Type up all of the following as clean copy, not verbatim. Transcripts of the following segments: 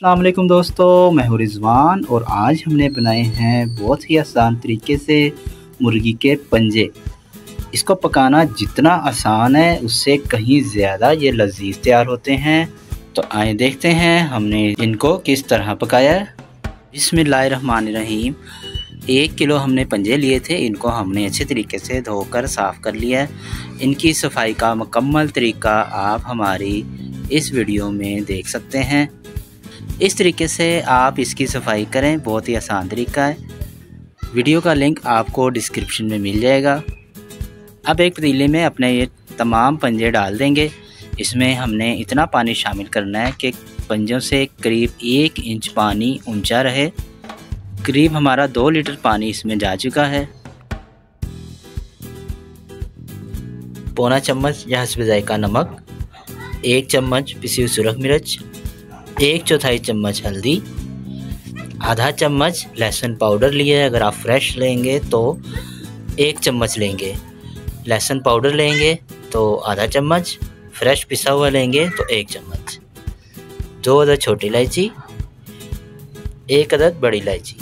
अस्सलाम वालेकुम दोस्तों, मैं हूं रिज़वान और आज हमने बनाए हैं बहुत ही आसान तरीके से मुर्गी के पंजे। इसको पकाना जितना आसान है उससे कहीं ज़्यादा ये लजीज तैयार होते हैं। तो आइए देखते हैं हमने इनको किस तरह पकाया है। बिस्मिल्लाहिर्रहमानिर्रहीम। 1 किलो हमने पंजे लिए थे, इनको हमने अच्छे तरीके से धोकर साफ़ कर लिया है। इनकी सफाई का मुकम्मल तरीका आप हमारी इस वीडियो में देख सकते हैं। इस तरीके से आप इसकी सफाई करें, बहुत ही आसान तरीका है। वीडियो का लिंक आपको डिस्क्रिप्शन में मिल जाएगा। अब एक पतीले में अपने ये तमाम पंजे डाल देंगे। इसमें हमने इतना पानी शामिल करना है कि पंजों से करीब 1 इंच पानी ऊंचा रहे। करीब हमारा 2 लीटर पानी इसमें जा चुका है। पौना चम्मच या हस्ब ज़ायका नमक, 1 चम्मच पिसी हुई सुरख मिर्च, 1/4 चम्मच हल्दी, आधा चम्मच लहसुन पाउडर लिया है। अगर आप फ्रेश लेंगे तो 1 चम्मच लेंगे, लहसुन पाउडर लेंगे तो आधा चम्मच, फ्रेश पिसा हुआ लेंगे तो 1 चम्मच, 2 अदद छोटी इलायची, 1 अदद बड़ी इलायची,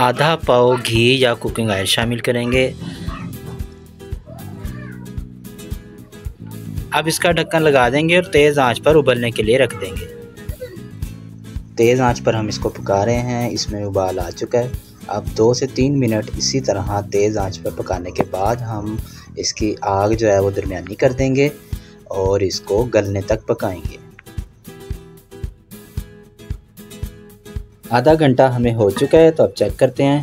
आधा पाव घी या कुकिंग ऑयल शामिल करेंगे। अब इसका ढक्कन लगा देंगे और तेज़ आंच पर उबलने के लिए रख देंगे। तेज़ आंच पर हम इसको पका रहे हैं। इसमें उबाल आ चुका है। अब 2 से 3 मिनट इसी तरह तेज़ आंच पर पकाने के बाद हम इसकी आग जो है वो दरमियानी कर देंगे और इसको गलने तक पकाएंगे। आधा घंटा हमें हो चुका है, तो अब चेक करते हैं।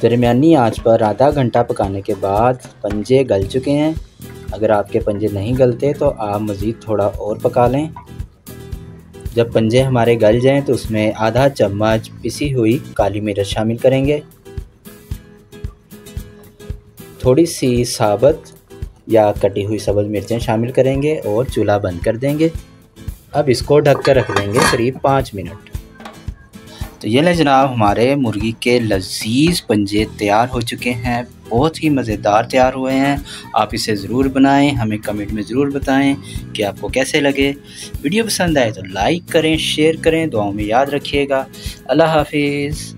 दरमियानी आंच पर आधा घंटा पकाने के बाद पंजे गल चुके हैं। अगर आपके पंजे नहीं गलते तो आप मज़ीद थोड़ा और पका लें। जब पंजे हमारे गल जाएं तो उसमें आधा चम्मच पिसी हुई काली मिर्च शामिल करेंगे। थोड़ी सी साबुत या कटी हुई सब्ज़ मिर्चें शामिल करेंगे और चूल्हा बंद कर देंगे। अब इसको ढक कर रख देंगे करीब 5 मिनट। तो ये ले जनाब, हमारे मुर्गी के लजीज पंजे तैयार हो चुके हैं। बहुत ही मज़ेदार तैयार हुए हैं। आप इसे ज़रूर बनाएं, हमें कमेंट में ज़रूर बताएं कि आपको कैसे लगे। वीडियो पसंद आए तो लाइक करें, शेयर करें, दुआओं में याद रखिएगा। अल्लाह हाफिज़।